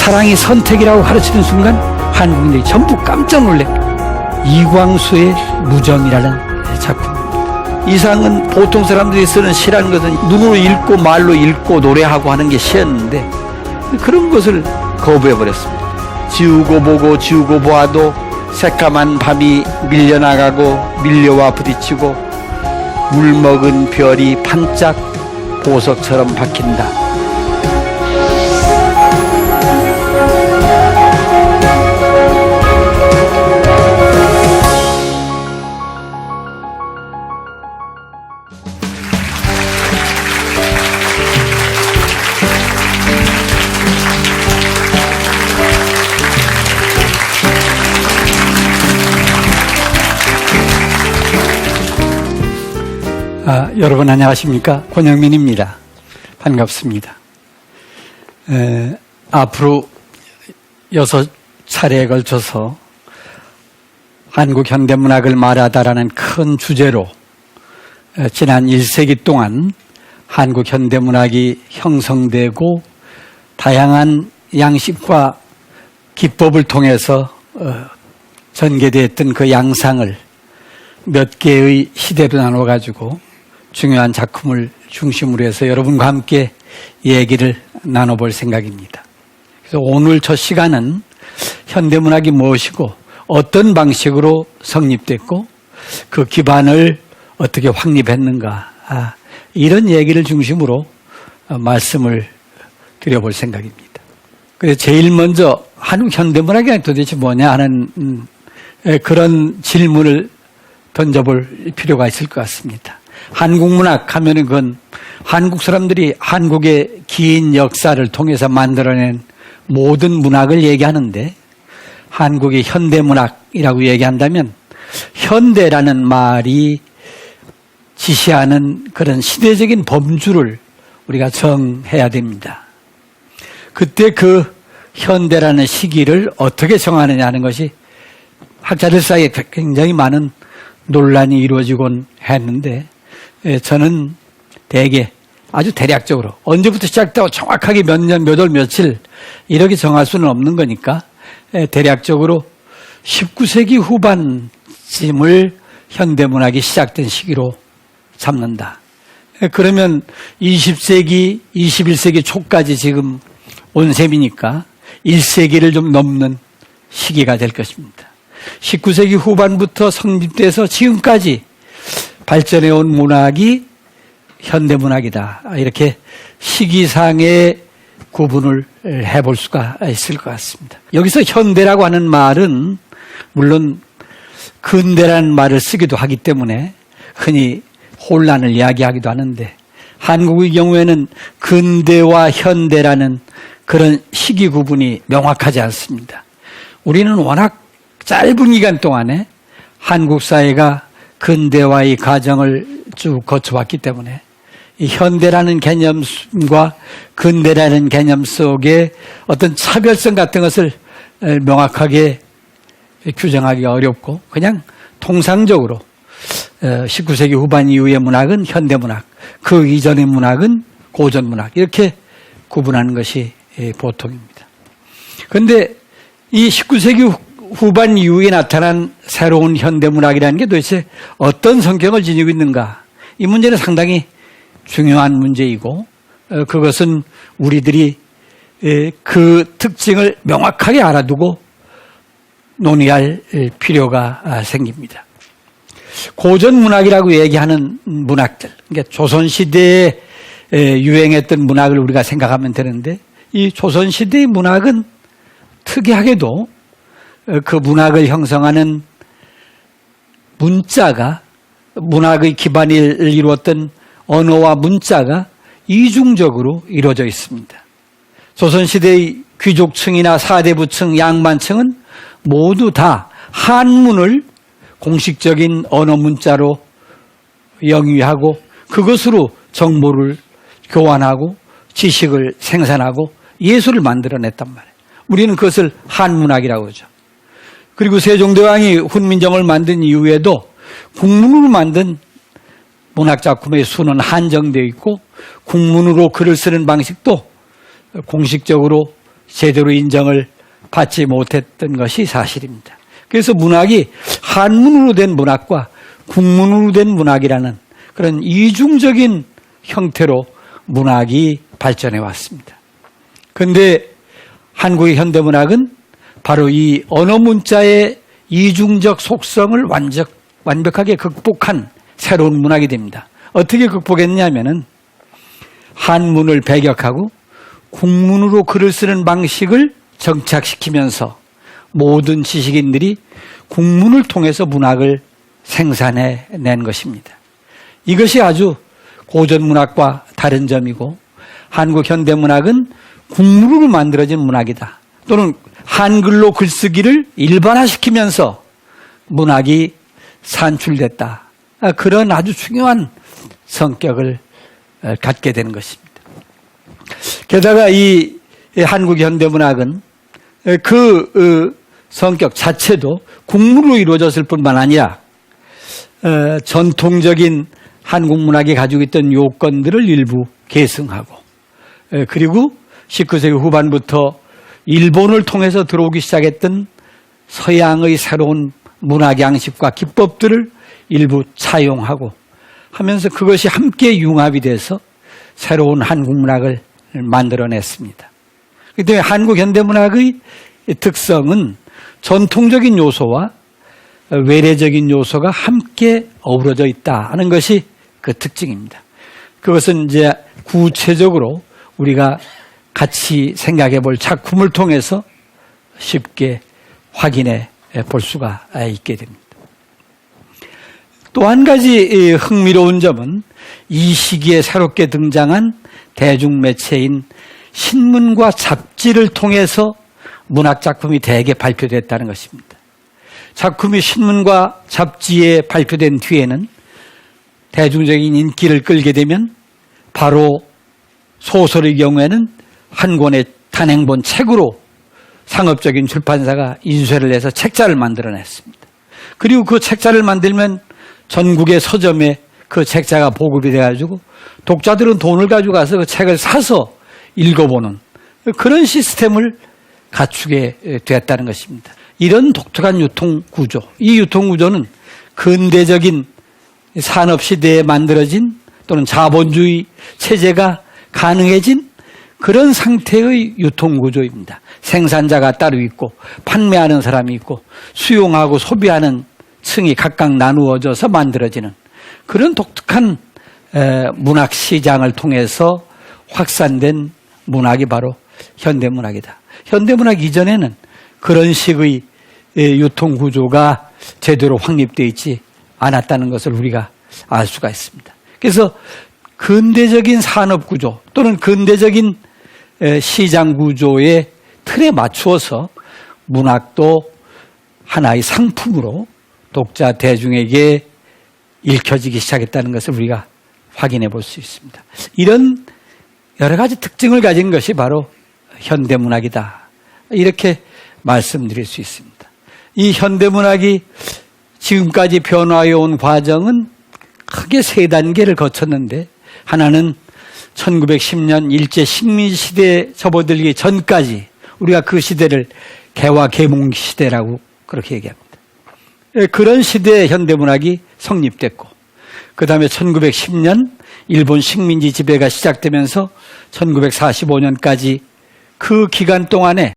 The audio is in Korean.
사랑이 선택이라고 가르치는 순간 한국인들이 전부 깜짝 놀래. 이광수의 무정이라는 작품입니다. 이상은 보통 사람들이 쓰는 시라는 것은 눈으로 읽고 말로 읽고 노래하고 하는 게 시였는데 그런 것을 거부해버렸습니다. 지우고 보고 지우고 보아도 새까만 밤이 밀려나가고 밀려와 부딪히고 물먹은 별이 반짝 보석처럼 박힌다. 여러분 안녕하십니까? 권영민입니다. 반갑습니다. 앞으로 6차례에 걸쳐서 한국 현대문학을 말하다라는 큰 주제로 지난 1세기 동안 한국 현대문학이 형성되고 다양한 양식과 기법을 통해서 전개되었던 그 양상을 몇 개의 시대로 나눠가지고 중요한 작품을 중심으로 해서 여러분과 함께 얘기를 나눠볼 생각입니다. 그래서 오늘 첫 시간은 현대문학이 무엇이고 어떤 방식으로 성립됐고 그 기반을 어떻게 확립했는가 이런 얘기를 중심으로 말씀을 드려볼 생각입니다. 그래서 제일 먼저 한국 현대문학이 도대체 뭐냐 하는 그런 질문을 던져볼 필요가 있을 것 같습니다. 한국문학 하면은 그건 한국 사람들이 한국의 긴 역사를 통해서 만들어낸 모든 문학을 얘기하는데 한국의 현대문학이라고 얘기한다면 현대라는 말이 지시하는 그런 시대적인 범주를 우리가 정해야 됩니다. 그때 그 현대라는 시기를 어떻게 정하느냐 하는 것이 학자들 사이에 굉장히 많은 논란이 이루어지곤 했는데 저는 대개 아주 대략적으로 언제부터 시작되고 정확하게 몇 년, 몇 월, 며칠 이렇게 정할 수는 없는 거니까 대략적으로 19세기 후반쯤을 현대문학이 시작된 시기로 잡는다. 그러면 20세기, 21세기 초까지 지금 온 셈이니까 1세기를 좀 넘는 시기가 될 것입니다. 19세기 후반부터 성립돼서 지금까지 발전해온 문학이 현대문학이다. 이렇게 시기상의 구분을 해볼 수가 있을 것 같습니다. 여기서 현대라고 하는 말은 물론 근대라는 말을 쓰기도 하기 때문에 흔히 혼란을 이야기하기도 하는데 한국의 경우에는 근대와 현대라는 그런 시기 구분이 명확하지 않습니다. 우리는 워낙 짧은 기간 동안에 한국 사회가 근대화의 과정을 쭉 거쳐왔기 때문에 이 현대라는 개념과 근대라는 개념 속에 어떤 차별성 같은 것을 명확하게 규정하기가 어렵고 그냥 통상적으로 19세기 후반 이후의 문학은 현대문학, 그 이전의 문학은 고전문학 이렇게 구분하는 것이 보통입니다. 그런데 이 19세기 후반 이후에 나타난 새로운 현대문학이라는 게 도대체 어떤 성격을 지니고 있는가? 이 문제는 상당히 중요한 문제이고 그것은 우리들이 그 특징을 명확하게 알아두고 논의할 필요가 생깁니다. 고전문학이라고 얘기하는 문학들, 그러니까 조선시대에 유행했던 문학을 우리가 생각하면 되는데 이 조선시대의 문학은 특이하게도 그 문학을 형성하는 문자가 문학의 기반을 이루었던 언어와 문자가 이중적으로 이루어져 있습니다. 조선시대의 귀족층이나 사대부층, 양반층은 모두 다 한문을 공식적인 언어 문자로 영위하고 그것으로 정보를 교환하고 지식을 생산하고 예술을 만들어냈단 말이에요. 우리는 그것을 한문학이라고 하죠. 그리고 세종대왕이 훈민정음을 만든 이후에도 국문으로 만든 문학작품의 수는 한정되어 있고 국문으로 글을 쓰는 방식도 공식적으로 제대로 인정을 받지 못했던 것이 사실입니다. 그래서 문학이 한문으로 된 문학과 국문으로 된 문학이라는 그런 이중적인 형태로 문학이 발전해 왔습니다. 그런데 한국의 현대문학은 바로 이 언어 문자의 이중적 속성을 완벽하게 극복한 새로운 문학이 됩니다. 어떻게 극복했냐면은 한문을 배격하고 국문으로 글을 쓰는 방식을 정착시키면서 모든 지식인들이 국문을 통해서 문학을 생산해낸 것입니다. 이것이 아주 고전문학과 다른 점이고 한국 현대문학은 국문으로 만들어진 문학이다. 또는 한글로 글쓰기를 일반화시키면서 문학이 산출됐다. 그런 아주 중요한 성격을 갖게 되는 것입니다. 게다가 이 한국 현대문학은 그 성격 자체도 국문으로 이루어졌을 뿐만 아니라 전통적인 한국 문학이 가지고 있던 요건들을 일부 계승하고 그리고 19세기 후반부터 일본을 통해서 들어오기 시작했던 서양의 새로운 문학 양식과 기법들을 일부 차용하고 하면서 그것이 함께 융합이 돼서 새로운 한국 문학을 만들어냈습니다. 그렇기 때문에 한국 현대문학의 특성은 전통적인 요소와 외래적인 요소가 함께 어우러져 있다 하는 것이 그 특징입니다. 그것은 이제 구체적으로 우리가 같이 생각해 볼 작품을 통해서 쉽게 확인해 볼 수가 있게 됩니다. 또 한 가지 흥미로운 점은 이 시기에 새롭게 등장한 대중매체인 신문과 잡지를 통해서 문학작품이 대개 발표됐다는 것입니다. 작품이 신문과 잡지에 발표된 뒤에는 대중적인 인기를 끌게 되면 바로 소설의 경우에는 한 권의 단행본 책으로 상업적인 출판사가 인쇄를 해서 책자를 만들어냈습니다. 그리고 그 책자를 만들면 전국의 서점에 그 책자가 보급이 돼가지고 독자들은 돈을 가지고 가서 그 책을 사서 읽어보는 그런 시스템을 갖추게 되었다는 것입니다. 이런 독특한 유통구조, 이 유통구조는 근대적인 산업시대에 만들어진 또는 자본주의 체제가 가능해진 그런 상태의 유통구조입니다. 생산자가 따로 있고 판매하는 사람이 있고 수용하고 소비하는 층이 각각 나누어져서 만들어지는 그런 독특한 문학 시장을 통해서 확산된 문학이 바로 현대문학이다. 현대문학 이전에는 그런 식의 유통구조가 제대로 확립되어 있지 않았다는 것을 우리가 알 수가 있습니다. 그래서 근대적인 산업구조 또는 근대적인 시장구조의 틀에 맞추어서 문학도 하나의 상품으로 독자 대중에게 읽혀지기 시작했다는 것을 우리가 확인해 볼 수 있습니다. 이런 여러 가지 특징을 가진 것이 바로 현대문학이다. 이렇게 말씀드릴 수 있습니다. 이 현대문학이 지금까지 변화해 온 과정은 크게 세 단계를 거쳤는데 하나는 1910년 일제 식민시대에 접어들기 전까지 우리가 그 시대를 개화 계몽 시대라고 그렇게 얘기합니다. 그런 시대에 현대문학이 성립됐고 그 다음에 1910년 일본 식민지 지배가 시작되면서 1945년까지 그 기간 동안에